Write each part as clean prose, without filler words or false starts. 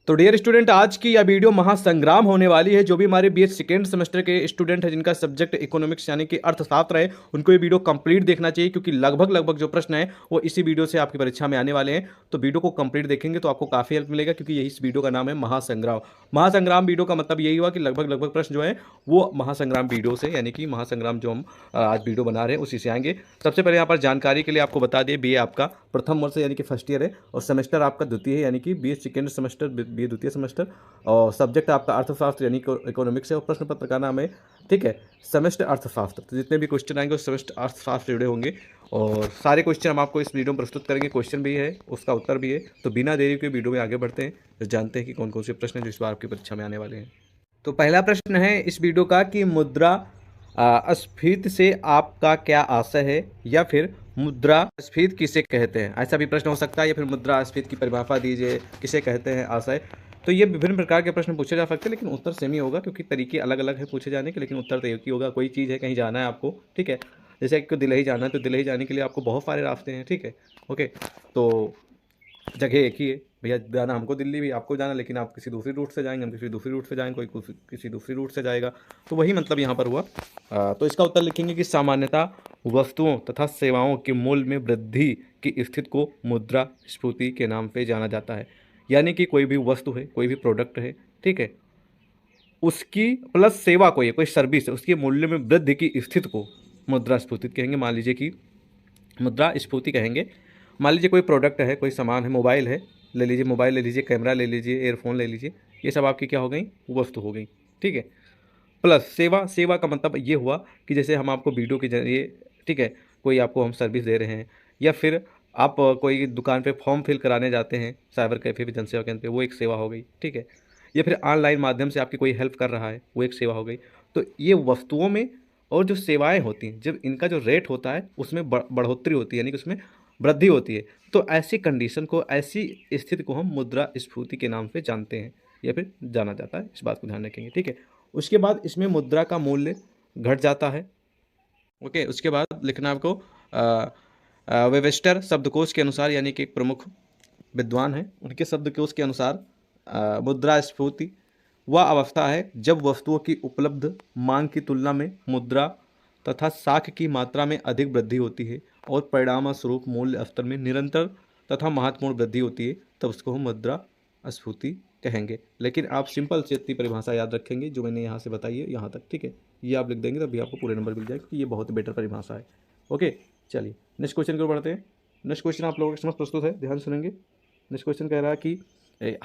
तो dear student, आज की यह वीडियो महासंग्राम होने वाली है। जो भी हमारे बीएच सेकेंड सेमेस्टर के स्टूडेंट हैं जिनका सब्जेक्ट इकोनॉमिक्स यानी कि अर्थशास्त्र है, उनको ये वीडियो कंप्लीट देखना चाहिए, क्योंकि लगभग जो प्रश्न है वो इसी वीडियो से आपकी परीक्षा में आने वाले हैं। तो वीडियो को कंप्लीट देखेंगे तो आपको काफ़ी हेल्प मिलेगा, क्योंकि यही इस वीडियो का नाम है महासंग्राम। महासंग्राम वीडियो का मतलब यही हुआ कि लगभग प्रश्न जो है वो महासंग्राम वीडियो से, यानी कि महासंग्राम जो हम आज वीडियो बना रहे हैं उसी से आएंगे। सबसे पहले यहाँ पर जानकारी के लिए आपको बता दें, बीए आपका प्रथम वर्ष यानी कि फर्स्ट ईयर है, और सेमेस्टर आपका द्वितीय है यानी कि बीए सेकेंड सेमेस्टर, बीए द्वितीय सेमेस्टर, और सब्जेक्ट आपका अर्थशास्त्र यानी कि इकोनॉमिक्स है, और प्रश्न पत्र का नाम है, ठीक है, सेमेस्टर अर्थशास्त्र। तो जितने भी क्वेश्चन आएंगे वो सेमेस्टर अर्थशास्त्र जुड़े होंगे, और सारे क्वेश्चन हम आपको इस वीडियो में प्रस्तुत करेंगे। क्वेश्चन भी है, उसका उत्तर भी है। तो बिना देरी के वीडियो में आगे बढ़ते हैं, तो जानते हैं कि कौन कौन से प्रश्न जो इस बार आपकी परीक्षा में आने वाले हैं। तो पहला प्रश्न है इस वीडियो का कि मुद्रा स्फीति से आपका क्या आशय है, या फिर मुद्रास्फीति किसे कहते हैं, ऐसा भी प्रश्न हो सकता है, या फिर मुद्रास्फीति की परिभाषा दीजिए, किसे कहते हैं आशय। तो ये विभिन्न प्रकार के प्रश्न पूछे जा सकते हैं, लेकिन उत्तर सेम ही होगा, क्योंकि तरीके अलग अलग है पूछे जाने के, लेकिन उत्तर तो एक ही होगा। कोई चीज़ है, कहीं जाना है आपको, ठीक है, जैसे आपको दिल्ली जाना है, तो दिल्ली जाने के लिए आपको बहुत सारे रास्ते हैं, ठीक है, ओके। तो जगह एक ही है, भैया जाना हमको दिल्ली भी, आपको जाना, लेकिन आप किसी दूसरी रूट से जाएंगे, हम किसी दूसरी रूट से जाएंगे, कोई किसी दूसरी रूट से जाएगा। तो वही मतलब यहाँ पर हुआ। तो इसका उत्तर लिखेंगे कि सामान्यतः वस्तुओं तथा सेवाओं के मूल्य में वृद्धि की स्थिति को मुद्रास्फीति के नाम पे जाना जाता है। यानी कि कोई भी वस्तु है, कोई भी प्रोडक्ट है, ठीक है, उसकी प्लस सेवा कोई सर्विस है, उसके मूल्य में वृद्धि की स्थिति को मुद्रास्फीति कहेंगे। मान लीजिए कि मुद्रास्फीति कहेंगे। मान लीजिए कोई प्रोडक्ट है, कोई सामान है, मोबाइल है, ले लीजिए, मोबाइल ले लीजिए, कैमरा ले लीजिए, एयरफोन ले लीजिए, ये सब आपकी क्या हो गई, वस्तु हो गई, ठीक है। प्लस सेवा, सेवा का मतलब ये हुआ कि जैसे हम आपको वीडियो के जरिए, ठीक है, कोई आपको हम सर्विस दे रहे हैं, या फिर आप कोई दुकान पे फॉर्म फिल कराने जाते हैं, साइबर कैफ़े पे, जनसेवा केंद्र पे, वो एक सेवा हो गई, ठीक है। या फिर ऑनलाइन माध्यम से आपकी कोई हेल्प कर रहा है, वो एक सेवा हो गई। तो ये वस्तुओं में, और जो सेवाएं होती हैं, जब इनका जो रेट होता है उसमें बढ़ोतरी होती है, यानी कि उसमें वृद्धि होती है, तो ऐसी कंडीशन को, ऐसी स्थिति को हम मुद्रास्फीति के नाम से जानते हैं, या फिर जाना जाता है। इस बात को ध्यान रखेंगे, ठीक है। उसके बाद इसमें मुद्रा का मूल्य घट जाता है, ओके। उसके बाद लिखना आपको वेबस्टर शब्दकोश के अनुसार, यानी कि एक प्रमुख विद्वान है, उनके शब्दकोश के अनुसार मुद्रास्फीति वह अवस्था है जब वस्तुओं की उपलब्ध मांग की तुलना में मुद्रा तथा साख की मात्रा में अधिक वृद्धि होती है, और परिणाम स्वरूप मूल्य स्तर में निरंतर तथा महत्वपूर्ण वृद्धि होती है, तब उसको हम मुद्रास्फीति कहेंगे। लेकिन आप सिंपल से इतनी परिभाषा याद रखेंगे जो मैंने यहाँ से बताई है यहाँ तक, ठीक है। ये आप लिख देंगे तभी आपको पूरे नंबर मिल जाएगा, क्योंकि ये बहुत बेटर परिभाषा है, ओके। चलिए नेक्स्ट क्वेश्चन की ओर बढ़ते हैं। नेक्स्ट क्वेश्चन आप लोगों के समझ प्रस्तुत है, ध्यान सुनेंगे। नेक्स्ट क्वेश्चन कह रहा है कि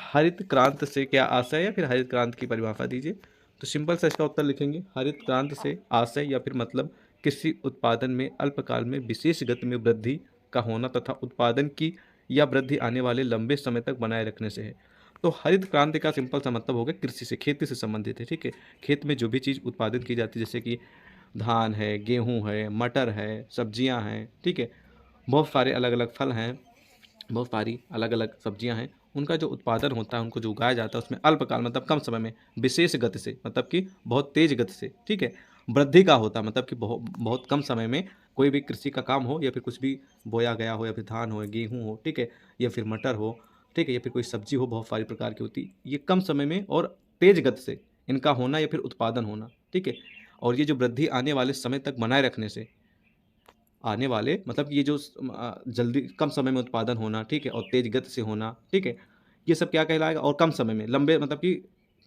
हरित क्रांति से क्या आशय है, या फिर हरित क्रांति की परिभाषा दीजिए। तो सिंपल से इसका उत्तर लिखेंगे, हरित क्रांति से आशय या फिर मतलब किसी उत्पादन में अल्पकाल में विशेष गति में वृद्धि का होना, तथा उत्पादन की या वृद्धि आने वाले लंबे समय तक बनाए रखने से है। तो हरित क्रांति का सिंपल सा मतलब होगा कृषि से, खेती से संबंधित है, ठीक है। खेत में जो भी चीज़ उत्पादित की जाती है, जैसे कि धान है, गेहूँ है, मटर है, सब्जियाँ हैं, ठीक है, बहुत सारे अलग अलग फल हैं, बहुत सारी अलग अलग सब्जियां हैं, उनका जो उत्पादन होता है, उनको जो उगाया जाता है, उसमें अल्पकाल मतलब कम समय में, विशेष गति से मतलब कि बहुत तेज गति से, ठीक है, वृद्धि का होता है, मतलब कि बहुत बहुत कम समय में कोई भी कृषि का काम हो, या फिर कुछ भी बोया गया हो, या फिर धान हो, गेहूँ हो, ठीक है, या फिर मटर हो, ठीक है, या फिर कोई सब्जी हो, बहुत सारी प्रकार की होती है, ये कम समय में और तेज गति से इनका होना, या फिर उत्पादन होना, ठीक है। और ये जो वृद्धि आने वाले समय तक बनाए रखने से, आने वाले मतलब ये जो जल्दी कम समय में उत्पादन होना, ठीक है, और तेज गति से होना, ठीक है, ये सब क्या कहलाएगा, और कम समय में, लंबे मतलब कि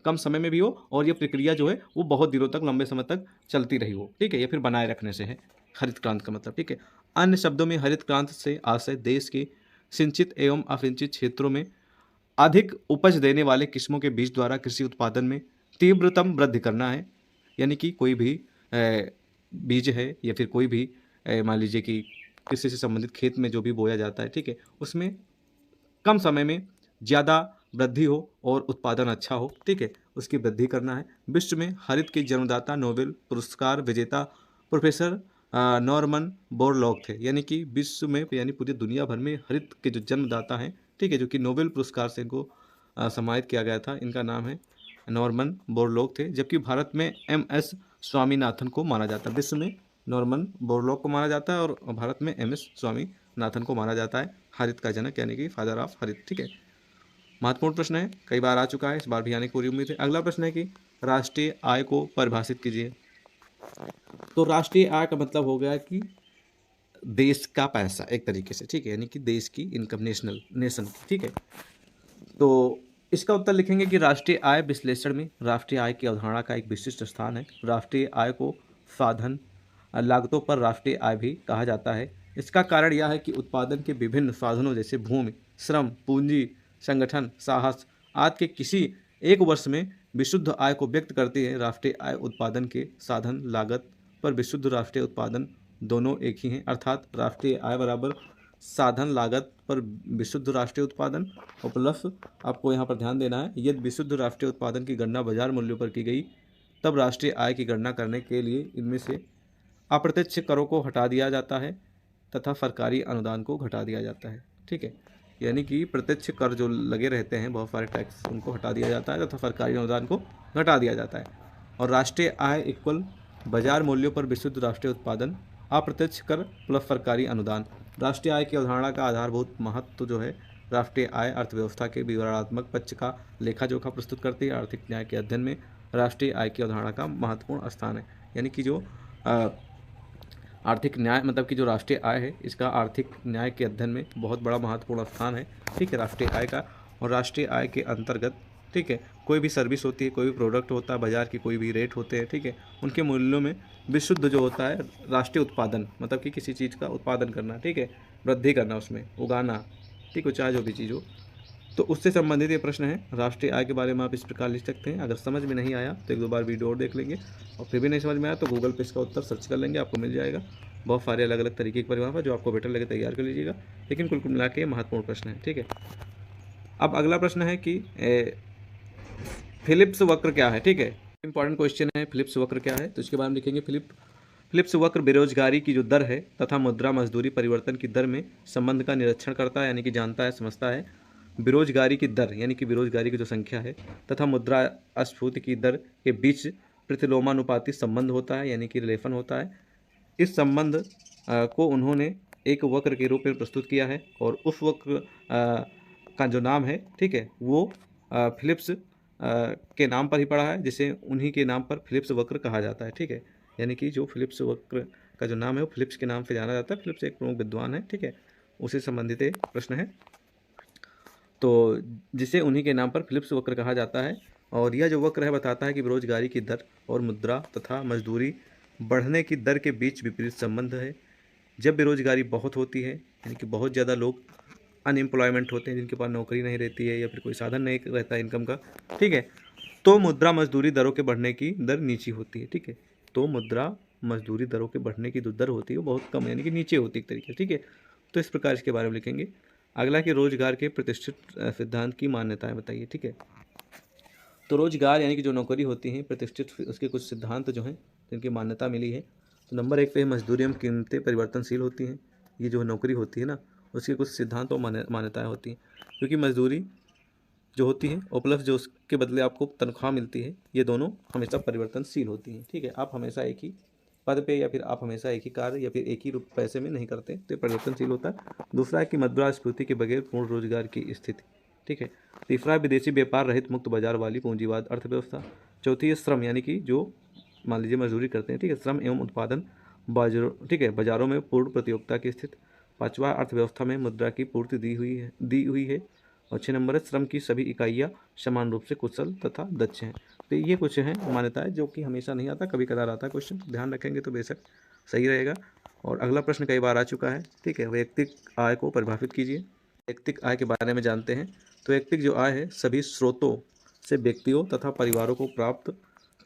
कम समय में भी हो, और ये प्रक्रिया जो है वो बहुत दिनों तक, लंबे समय तक चलती रही हो, ठीक है, या फिर बनाए रखने से है हरित क्रांति का मतलब, ठीक है। अन्य शब्दों में हरित क्रांति से आशय देश के सिंचित एवं असिंचित क्षेत्रों में अधिक उपज देने वाले किस्मों के बीज द्वारा कृषि उत्पादन में तीव्रतम वृद्धि करना है। यानी कि कोई भी बीज है, या फिर कोई भी मान लीजिए कि कृषि से संबंधित खेत में जो भी बोया जाता है, ठीक है, उसमें कम समय में ज़्यादा वृद्धि हो और उत्पादन अच्छा हो, ठीक है, उसकी वृद्धि करना है। विश्व में हरित के जन्मदाता नोबेल पुरस्कार विजेता प्रोफेसर नॉर्मन बोरलॉग थे। यानी कि विश्व में, यानी पूरी दुनिया भर में हरित के जो जन्मदाता हैं, ठीक है, जो कि नोबेल पुरस्कार से इनको सम्मानित किया गया था, इनका नाम है नॉर्मन बोरलॉग थे। जबकि भारत में MS स्वामीनाथन को माना जाता है। विश्व में नॉर्मन बोरलॉग को माना जाता है, और भारत में MS स्वामीनाथन को माना जाता है हरित का जनक, यानी कि फादर ऑफ हरित, ठीक है। महत्वपूर्ण प्रश्न है, कई बार आ चुका है, इस बार भी आने की पूरी उम्मीद है। अगला प्रश्न है कि राष्ट्रीय आय को परिभाषित कीजिए। तो राष्ट्रीय आय का मतलब हो गया कि देश का पैसा एक तरीके से, ठीक है, यानी कि देश की इनकम, नेशन की, ठीक है। तो इसका उत्तर लिखेंगे कि राष्ट्रीय आय विश्लेषण में राष्ट्रीय आय की अवधारणा का एक विशिष्ट स्थान है। राष्ट्रीय आय को साधन लागतों पर राष्ट्रीय आय भी कहा जाता है। इसका कारण यह है कि उत्पादन के विभिन्न साधनों जैसे भूमि, श्रम, पूंजी, संगठन, साहस आदि के किसी एक वर्ष में विशुद्ध आय को व्यक्त करती है। राष्ट्रीय आय उत्पादन के साधन लागत पर विशुद्ध राष्ट्रीय उत्पादन दोनों एक ही हैं, अर्थात राष्ट्रीय आय बराबर साधन लागत पर विशुद्ध राष्ट्रीय उत्पादन। और प्लस आपको यहाँ पर ध्यान देना है, यदि विशुद्ध राष्ट्रीय उत्पादन की गणना बाजार मूल्यों पर की गई तब राष्ट्रीय आय की गणना करने के लिए इनमें से अप्रत्यक्ष करों को हटा दिया जाता है तथा सरकारी अनुदान को घटा दिया जाता है, ठीक है। यानी कि प्रत्यक्ष कर जो लगे रहते हैं, बहुत सारे टैक्स, उनको हटा दिया जाता है तथा सरकारी अनुदान को घटा दिया जाता है। और राष्ट्रीय आय इक्वल बाजार मूल्यों पर विशुद्ध राष्ट्रीय उत्पादन, अप्रत्यक्ष कर प्लस सरकारी अनुदान। राष्ट्रीय आय की अवधारणा का आधारभूत महत्व जो है, राष्ट्रीय आय अर्थव्यवस्था के विवरणात्मक पक्ष का लेखा जोखा प्रस्तुत करती है। आर्थिक न्याय के अध्ययन में राष्ट्रीय आय की अवधारणा का महत्वपूर्ण स्थान है। यानी कि जो आर्थिक न्याय मतलब कि जो राष्ट्रीय आय है, इसका आर्थिक न्याय के अध्ययन में बहुत बड़ा महत्वपूर्ण स्थान है, ठीक है, राष्ट्रीय आय का। और राष्ट्रीय आय के अंतर्गत, ठीक है, कोई भी सर्विस होती है, कोई भी प्रोडक्ट होता है, बाजार की कोई भी रेट होते हैं, ठीक है, उनके मूल्यों में विशुद्ध जो होता है राष्ट्रीय उत्पादन, मतलब कि किसी चीज़ का उत्पादन करना, ठीक है, वृद्धि करना, उसमें उगाना, ठीक है, चाहे जो भी चीज़ हो, तो उससे संबंधित ये प्रश्न है। राष्ट्रीय आय के बारे में आप इस प्रकार लिख सकते हैं। अगर समझ में नहीं आया तो एक दो बार वीडियो और देख लेंगे, और फिर भी नहीं समझ में आया तो गूगल पे इसका उत्तर सर्च कर लेंगे, आपको मिल जाएगा। बहुत सारे अलग अलग तरीके की परिभाषा जो आपको बेटर लगे तैयार कर लीजिएगा, लेकिन कुल मिला के महत्वपूर्ण प्रश्न है, ठीक है। अब अगला प्रश्न है कि फिलिप्स वक्र क्या है, ठीक है, इंपॉर्टेंट क्वेश्चन है। फिलिप्स वक्र क्या है, तो इसके बारे में लिखेंगे। फिलिप्स वक्र बेरोजगारी की जो दर है तथा मुद्रा मजदूरी परिवर्तन की दर में संबंध का निरीक्षण करता है, यानी कि जानता है, समझता है। बेरोजगारी की दर यानी कि बेरोजगारी की जो संख्या है तथा मुद्रास्फीति की दर के बीच प्रतिलोमानुपाती संबंध होता है, यानी कि रिलेशन होता है। इस संबंध को उन्होंने एक वक्र के रूप में प्रस्तुत किया है, और उस वक्र का जो नाम है, ठीक है, वो फिलिप्स के नाम पर ही पड़ा है, जिसे उन्हीं के नाम पर फिलिप्स वक्र कहा जाता है, ठीक है। यानी कि जो फिलिप्स वक्र का जो नाम है वो फिलिप्स के नाम से जाना जाता है। फिलिप्स एक प्रमुख विद्वान है, ठीक है, उसे संबंधित एक प्रश्न है, तो जिसे उन्हीं के नाम पर फिलिप्स वक्र कहा जाता है। और यह जो वक्र है बताता है कि बेरोजगारी की दर और मुद्रा तथा मजदूरी बढ़ने की दर के बीच विपरीत संबंध है। जब बेरोजगारी बहुत होती है, यानी कि बहुत ज़्यादा लोग अनएम्प्लॉयमेंट होते हैं, जिनके पास नौकरी नहीं रहती है या फिर कोई साधन नहीं रहता इनकम का, ठीक है, तो मुद्रा मजदूरी दरों के बढ़ने की दर नीची होती है, ठीक है। तो मुद्रा मजदूरी दरों के बढ़ने की जो दर होती है वो बहुत कम, यानी कि नीचे होती है एक तरीके से, ठीक है। तो इस प्रकार इसके बारे में लिखेंगे। अगला कि रोजगार के प्रतिष्ठित सिद्धांत की मान्यताएं बताइए, ठीक है। तो रोजगार यानी कि जो नौकरी होती है प्रतिष्ठित, उसके कुछ सिद्धांत जो हैं जिनकी मान्यता मिली है। तो नंबर 1 पे है मजदूरी एवं कीमतें परिवर्तनशील होती हैं। ये जो नौकरी होती है ना, उसके कुछ सिद्धांत और मान्यताएं होती हैं, क्योंकि मजदूरी जो होती है और प्लस जो उसके बदले आपको तनख्वाह मिलती है, ये दोनों हमेशा परिवर्तनशील होती हैं, ठीक है। आप हमेशा एक ही पद पे या फिर आप हमेशा एक ही कार्य या फिर एक ही पैसे में नहीं करते, तो ये परिवर्तनशील होता है। दूसरा है कि मुद्रास्फीति के बगैर पूर्ण रोजगार की स्थिति, ठीक है। तीसरा है विदेशी व्यापार रहित मुक्त बाजार वाली पूंजीवाद अर्थव्यवस्था। चौथी है श्रम, यानी कि जो मान लीजिए मजदूरी करते हैं, ठीक है, श्रम एवं उत्पादन बाजारों, ठीक है, बाजारों में पूर्ण प्रतियोगिता की स्थिति। पांचवा, अर्थव्यवस्था में मुद्रा की पूर्ति दी हुई है। और 6 नंबर है श्रम की सभी इकाइयाँ समान रूप से कुशल तथा दक्ष हैं। तो ये कुछ हैं मान्यताएं जो कि हमेशा नहीं आता, कभी कदार आता है क्वेश्चन, ध्यान रखेंगे तो बेशक सही रहेगा। और अगला प्रश्न कई बार आ चुका है, ठीक है, वैयक्तिक आय को परिभाषित कीजिए। वैयक्तिक आय के बारे में जानते हैं। तो वैयक्तिक जो आय है सभी स्रोतों से व्यक्तियों तथा परिवारों को प्राप्त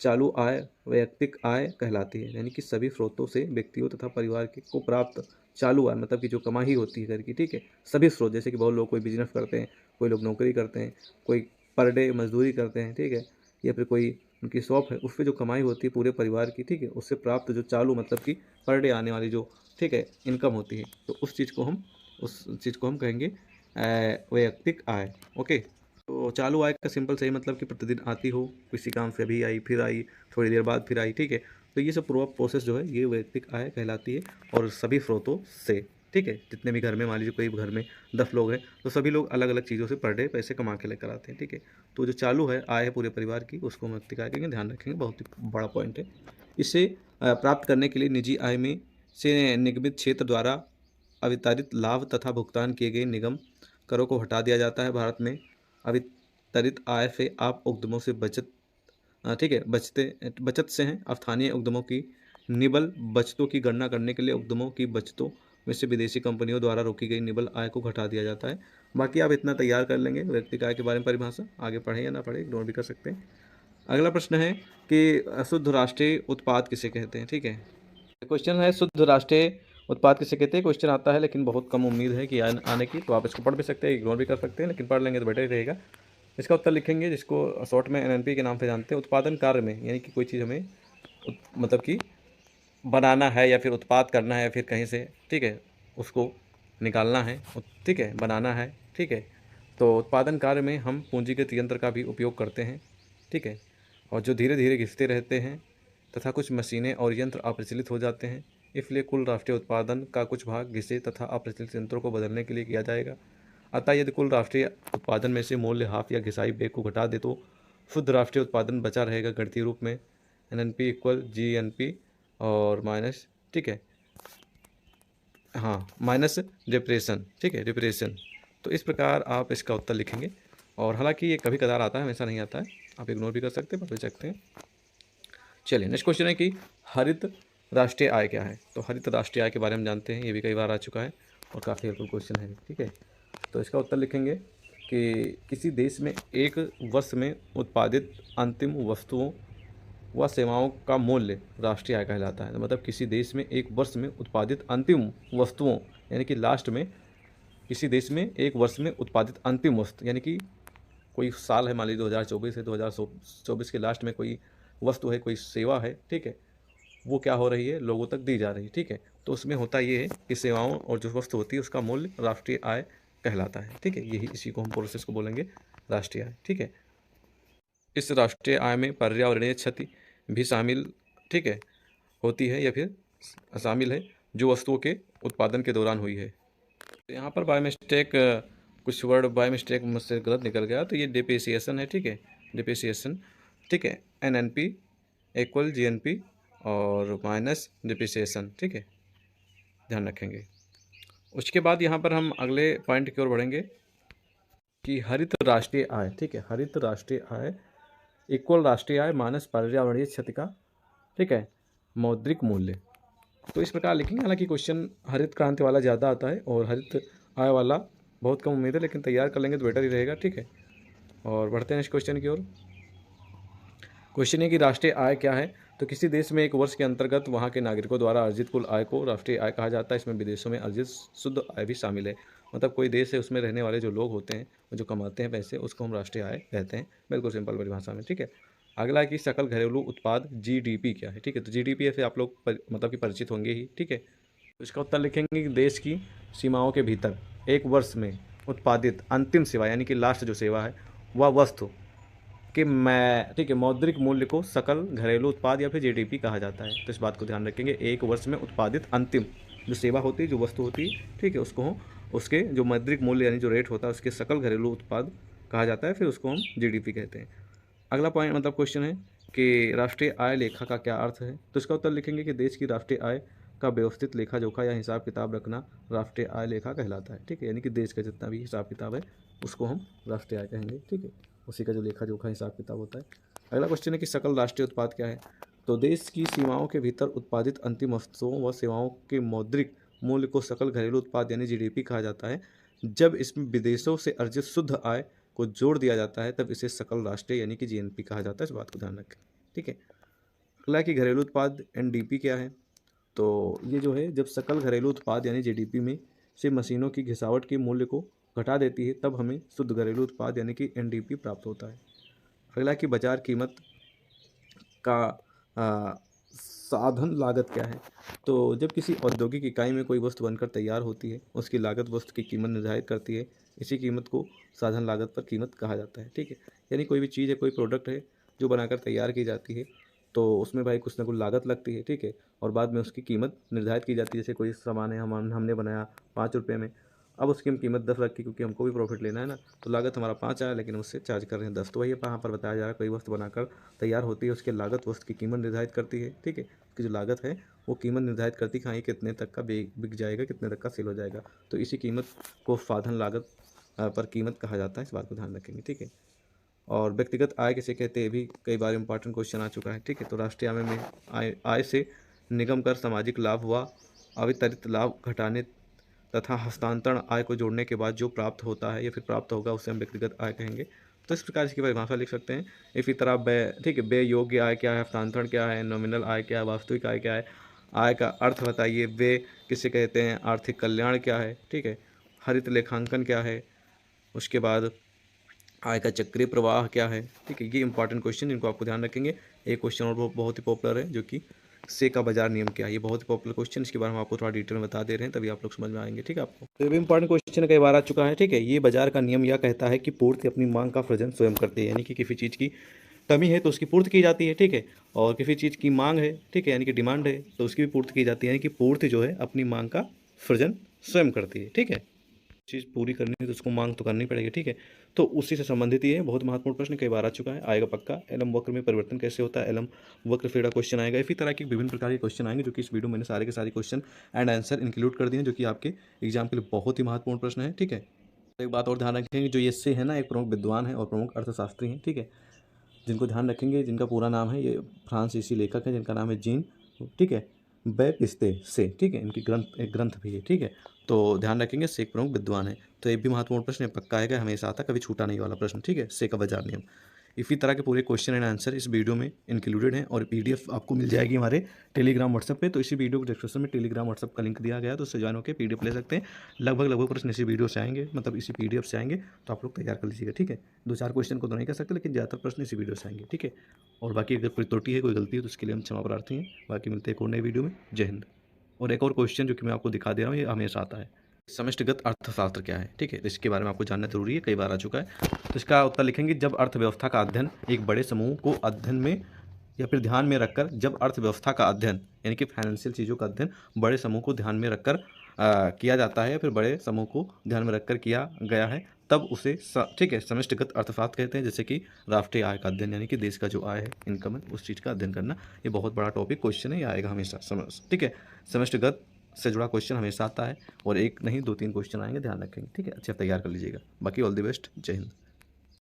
चालू आय वैयक्तिक आय कहलाती है। यानी कि सभी स्रोतों से व्यक्तियों तथा परिवार को प्राप्त चालू आय, मतलब कि जो कमाई होती है घर की, ठीक है, सभी स्रोत, जैसे कि बहुत लोग कोई बिजनेस करते हैं, कोई लोग नौकरी करते हैं, कोई पर डे मजदूरी करते हैं, ठीक है, या फिर कोई उनकी शॉप है, उस पर जो कमाई होती है पूरे परिवार की, ठीक है, उससे प्राप्त जो चालू मतलब कि पर डे आने वाली जो, ठीक है, इनकम होती है, तो उस चीज़ को हम कहेंगे वैयक्तिक आय। ओके, तो चालू आय का सिंपल सही मतलब कि प्रतिदिन आती हो, किसी काम से अभी आई, फिर आई, थोड़ी देर बाद फिर आई, ठीक है। तो ये सब पूरा प्रोसेस जो है ये वैयक्तिक आय कहलाती है, और सभी स्रोतों से, ठीक है। जितने भी घर में मान लीजिए कोई घर में 10 लोग हैं तो सभी लोग अलग अलग चीज़ों से पर डे पैसे कमा के लेकर आते हैं, ठीक है। तो जो चालू है आय है पूरे परिवार की, उसको हम व्यक्ति का आय कहेंगे, ध्यान रखेंगे, बहुत ही बड़ा पॉइंट है। इसे प्राप्त करने के लिए निजी आय में से निगमित क्षेत्र द्वारा अवितरित लाभ तथा भुगतान किए गए निगम करों को हटा दिया जाता है। भारत में अवितरित आय से आप उद्यमों से ठीक है, बचत से हैं। स्थानीय उद्यमों की निबल बचतों की गणना करने के लिए उद्यमों की बचतों में से विदेशी कंपनियों द्वारा रोकी गई निबल आय को घटा दिया जाता है। बाकी आप इतना तैयार कर लेंगे व्यक्ति आय के बारे में परिभाषा, आगे पढ़ें या ना पढ़ें इग्नोर भी कर सकते हैं। अगला प्रश्न है कि शुद्ध राष्ट्रीय उत्पाद किसे कहते हैं, ठीक है। क्वेश्चन है शुद्ध राष्ट्रीय उत्पाद किसे कहते हैं, क्वेश्चन आता है लेकिन बहुत कम उम्मीद है कि आने की, तो आप इसको पढ़ भी सकते हैं, इग्नोर भी कर सकते हैं, लेकिन पढ़ लेंगे तो बेटर ही रहेगा। इसका उत्तर लिखेंगे जिसको शॉर्ट में एनएनपी के नाम से जानते हैं। उत्पादन कार्य में यानी कि कोई चीज़ हमें मतलब कि बनाना है या फिर उत्पाद करना है या फिर कहीं से, ठीक है, उसको निकालना है, ठीक है, बनाना है, ठीक है। तो उत्पादन कार्य में हम पूंजीगत यंत्र का भी उपयोग करते हैं, ठीक है, और जो धीरे धीरे घिसते रहते हैं तथा कुछ मशीनें और यंत्र अप्रचलित हो जाते हैं। इसलिए कुल राष्ट्रीय उत्पादन का कुछ भाग घिसे तथा अप्रचलित यंत्रों को बदलने के लिए किया जाएगा। अतः यदि कुल राष्ट्रीय उत्पादन में से मूल्य हाफ या घिसाई बेग को घटा दे तो शुद्ध राष्ट्रीय उत्पादन बचा रहेगा गणितीय रूप में एनएनपी इक्वल जीएनपी और माइनस, ठीक है, हाँ, माइनस डिप्रेशन, ठीक है, डिप्रेशन। तो इस प्रकार आप इसका उत्तर लिखेंगे। और हालांकि ये कभी कदार आता है, हमेशा नहीं आता है, आप इग्नोर भी कर सकते हैं, पढ़ भी सकते हैं। चलिए नेक्स्ट क्वेश्चन है कि हरित राष्ट्रीय आय क्या है। तो हरित राष्ट्रीय आय के बारे में जानते हैं, ये भी कई बार आ चुका है और काफ़ी हेल्पफुल क्वेश्चन है, ठीक है। तो इसका उत्तर लिखेंगे कि किसी देश में एक वर्ष में उत्पादित अंतिम वस्तुओं व सेवाओं का मूल्य राष्ट्रीय आय कहलाता है। तो मतलब किसी देश में एक वर्ष में उत्पादित अंतिम वस्तुओं यानी कि लास्ट में, किसी देश में एक वर्ष में उत्पादित अंतिम वस्तु यानी कि कोई साल है, मान लीजिए 2024 है, 2024 के लास्ट में कोई वस्तु है, कोई सेवा है, ठीक है, वो क्या हो रही है, लोगों तक दी जा रही है, ठीक है। तो उसमें होता ये है कि सेवाओं और जो वस्तु होती है उसका मूल्य राष्ट्रीय आय कहलाता है, ठीक है। यही इसी को हम प्रोसेस को बोलेंगे राष्ट्रीय आय, ठीक है। इस राष्ट्रीय आय में पर्यावरणीय क्षति भी शामिल, ठीक है, होती है या फिर शामिल है जो वस्तुओं के उत्पादन के दौरान हुई है। तो यहाँ पर बाय मिस्टेक कुछ वर्ड बाय मिस्टेक मुझसे गलत निकल गया, तो ये डिप्रिसिएशन है, ठीक है, डिप्रिसिएशन, ठीक है, एनएनपी इक्वल जीएनपी और माइनस डिप्रिसिएशन, ठीक है, ध्यान रखेंगे। उसके बाद यहाँ पर हम अगले पॉइंट की ओर बढ़ेंगे कि हरित राष्ट्रीय आय, ठीक है, हरित राष्ट्रीय आय इक्वल राष्ट्रीय आय माइनस पर्यावरणीय क्षति का, ठीक है, मौद्रिक मूल्य। तो इस प्रकार लिखेंगे। हालांकि क्वेश्चन हरित क्रांति वाला ज़्यादा आता है और हरित आय वाला बहुत कम उम्मीद है, लेकिन तैयार कर लेंगे तो बेटर ही रहेगा, ठीक है। और बढ़ते हैं इस क्वेश्चन की ओर। क्वेश्चन है कि राष्ट्रीय आय क्या है। तो किसी देश में एक वर्ष के अंतर्गत वहाँ के नागरिकों द्वारा अर्जित कुल आय को राष्ट्रीय आय कहा जाता है। इसमें विदेशों में अर्जित शुद्ध आय भी शामिल है। मतलब कोई देश है उसमें रहने वाले जो लोग होते हैं, जो कमाते हैं पैसे, उसको हम राष्ट्रीय आय कहते हैं, बिल्कुल सिंपल परिभाषा में, ठीक है। अगला है कि सकल घरेलू उत्पाद जीडीपी क्या है, ठीक है। तो जीडीपी से आप लोग मतलब कि परिचित होंगे ही, ठीक है। तो इसका उत्तर लिखेंगे कि देश की सीमाओं के भीतर एक वर्ष में उत्पादित अंतिम सेवा यानी कि लास्ट जो सेवा है वह वस्तु कि मैं, ठीक है, मौद्रिक मूल्य को सकल घरेलू उत्पाद या फिर जीडीपी कहा जाता है। तो इस बात को ध्यान रखेंगे, एक वर्ष में उत्पादित अंतिम जो सेवा होती है, जो वस्तु होती है, ठीक है, उसको हम उसके जो मौद्रिक मूल्य यानी जो रेट होता है उसके सकल घरेलू उत्पाद कहा जाता है, फिर उसको हम जीडीपी कहते हैं। अगला पॉइंट मतलब क्वेश्चन है कि राष्ट्रीय आय लेखा का क्या अर्थ है। तो इसका उत्तर लिखेंगे कि देश की राष्ट्रीय आय का व्यवस्थित लेखा जोखा या हिसाब किताब रखना राष्ट्रीय आय लेखा कहलाता है, ठीक है। यानी कि देश का जितना भी हिसाब किताब है उसको हम राष्ट्रीय आय कहेंगे, ठीक है, उसी का जो लेखा जोखा हिसाब किताब होता है। अगला क्वेश्चन है कि सकल राष्ट्रीय उत्पाद क्या है। तो देश की सीमाओं के भीतर उत्पादित अंतिम वस्तुओं व सेवाओं के मौद्रिक मूल्य को सकल घरेलू उत्पाद यानी जीडीपी कहा जाता है। जब इसमें विदेशों से अर्जित शुद्ध आय को जोड़ दिया जाता है तब इसे सकल राष्ट्रीय यानी कि जीएनपी कहा जाता है। इस बात को ध्यान रखें, ठीक है। अगला कि घरेलू उत्पाद एनडीपी क्या है। तो ये जो है जब सकल घरेलू उत्पाद यानी जीडीपी में से मशीनों की घिसावट के मूल्य को घटा देती है तब हमें शुद्ध घरेलू उत्पाद यानी कि एनडीपी प्राप्त होता है। अगला कि बाजार कीमत का साधन लागत क्या है। तो जब किसी औद्योगिक इकाई में कोई वस्तु बनकर तैयार होती है उसकी लागत वस्तु की कीमत निर्धारित करती है। इसी कीमत को साधन लागत पर कीमत कहा जाता है, ठीक है। यानी कोई भी चीज़ है, कोई प्रोडक्ट है जो बनाकर तैयार की जाती है, तो उसमें भाई कुछ ना कुछ लागत लगती है, ठीक है, और बाद में उसकी कीमत निर्धारित की जाती है। जैसे कोई सामान है हमने बनाया 5 रुपये में, अब उसकी हम कीमत 10 रखी क्योंकि हमको भी प्रॉफिट लेना है ना, तो लागत हमारा 5 आया लेकिन उससे चार्ज कर रहे हैं 10। तो वही यहाँ पर बताया जा रहा है, कोई वस्तु बनाकर तैयार होती है, उसकी लागत वस्तु की कीमत निर्धारित करती है, ठीक है, उसकी जो लागत है वो कीमत निर्धारित करती है कि हाँ ये कितने तक का बिक जाएगा, कितने तक का सेल हो जाएगा। तो इसी कीमत को साधन लागत पर कीमत कहा जाता है, इस बात को ध्यान रखेंगे, ठीक है। और व्यक्तिगत आय किसे कहते हैं, भी कई बार इंपॉर्टेंट क्वेश्चन आ चुका है, ठीक है। तो राष्ट्रीय आय में आय से निगम कर सामाजिक लाभ व अवितरित लाभ घटाने तथा हस्तांतरण आय को जोड़ने के बाद जो प्राप्त होता है या फिर प्राप्त होगा उसे हम व्यक्तिगत आय कहेंगे। तो इस प्रकार इसकी परिभाषा लिख सकते हैं। इसी तरह व्यय, ठीक है, व्यय योग्य आय क्या है, हस्तांतरण क्या है, नॉमिनल आय क्या है, वास्तविक आय क्या है, आय का अर्थ बताइए, व्यय किसे कहते हैं, आर्थिक कल्याण क्या है, ठीक है, हरित लेखांकन क्या है, उसके बाद आय का चक्रीय प्रवाह क्या है, ठीक है। ये इंपॉर्टेंट क्वेश्चन, इनको आपको ध्यान रखेंगे। एक क्वेश्चन और बहुत ही पॉपुलर है जो कि से का बाजार नियम क्या है, ये बहुत ही पॉपुलर क्वेश्चन, इसके बारे में आपको थोड़ा डिटेल में बता दे रहे हैं, तभी आप लोग समझ में आएंगे, ठीक है आपको। तो ये भी इंपॉर्टेंट क्वेश्चन कई बार आ चुका है, ठीक है। ये बाजार का नियम यह कहता है कि पूर्ति अपनी मांग का सृजन स्वयं करती है, यानी कि किसी चीज़ की कमी है तो उसकी पूर्ति की जाती है, ठीक है, और किसी चीज़ की मांग है, ठीक है, यानी कि डिमांड है तो उसकी भी पूर्ति की जाती है, यानी कि पूर्ति जो है अपनी मांग का सृजन स्वयं करती है, ठीक है। चीज़ पूरी करनी है तो उसको मांग तो करनी पड़ेगी, ठीक है। तो उसी से संबंधित ये बहुत महत्वपूर्ण प्रश्न कई बार आ चुका है, आएगा पक्का। एलम वक्र में परिवर्तन कैसे होता है, एलम वक्र फेड़ा क्वेश्चन आएगा। इसी तरह के विभिन्न प्रकार के क्वेश्चन आएंगे जो कि इस वीडियो में मैंने सारे के सारे क्वेश्चन एंड आंसर इंक्लूड कर दिए हैं, जो कि आपके एग्जाम के लिए बहुत ही महत्वपूर्ण प्रश्न है, ठीक है। तो एक बात और ध्यान रखेंगे, जो ये से है ना, एक प्रमुख विद्वान है और प्रमुख अर्थशास्त्री हैं, ठीक है, जिनको ध्यान रखेंगे, जिनका पूरा नाम है, ये फ्रांसीसी लेखक है जिनका नाम है जीन, ठीक है, बैप्टिस्ते से, ठीक है, इनकी एक ग्रंथ भी है, ठीक है। तो ध्यान रखेंगे, से एक प्रमुख विद्वान है। तो ये भी महत्वपूर्ण प्रश्न है, पक्का आएगा, हमेशा आता, कभी छूटा नहीं वाला प्रश्न, ठीक है, से का बाजार नियम। इसी तरह के पूरे क्वेश्चन एंड आंसर इस वीडियो में इंक्लूडेड हैं और पीडीएफ आपको मिल जाएगी हमारे टेलीग्राम व्हाट्सएप पे। तो इसी वीडियो के डिस्क्रिप्शन में टेलीग्राम व्हाट्सएप का लिंक दिया गया है, तो उससे ज्वाइन होकर पीडीएफ ले सकते हैं। लगभग प्रश्न इसी वीडियो से आएंगे, मतलब इसी पीडीएफ से आएंगे, तो आप लोग तैयार कर लीजिएगा, ठीक है। 2-4 क्वेश्चन को तो नहीं कर सकते, लेकिन ज़्यादातर प्रश्न इसी वीडियो से आएंगे, ठीक है। और बाकी अगर कोई त्रुटि है, कोई गलती है तो उसके लिए हम क्षमा प्रार्थी हैं। बाकी मिलते हैं एक और नई वीडियो में। जय हिंद। और एक और क्वेश्चन जो कि मैं आपको दिखा दे रहा हूँ, ये हमेशा आता है, समष्टिगत अर्थशास्त्र क्या है, ठीक है, तो इसके बारे में आपको जानना जरूरी है, कई बार आ चुका है। तो इसका उत्तर लिखेंगे, जब अर्थव्यवस्था का अध्ययन एक बड़े समूह को अध्ययन में या फिर ध्यान में रखकर, जब अर्थव्यवस्था का अध्ययन यानी कि फाइनेंशियल चीज़ों का अध्ययन बड़े समूह को ध्यान में रखकर किया जाता है या फिर बड़े समूह को ध्यान में रखकर किया गया है, तब उसे ठीक है समष्टिगत अर्थशास्त्र कहते हैं। जैसे कि राष्ट्रीय आय का अध्ययन, यानी कि देश का जो आय है, इनकम है, उस चीज़ का अध्ययन करना, ये बहुत बड़ा टॉपिक क्वेश्चन है, ये आएगा हमेशा, ठीक है। समष्टिगत से जुड़ा क्वेश्चन हमेशा आता है और एक नहीं 2-3 क्वेश्चन आएंगे, ध्यान रखेंगे, ठीक है। अच्छा तैयार कर लीजिएगा। बाकी ऑल द बेस्ट, जय हिंद।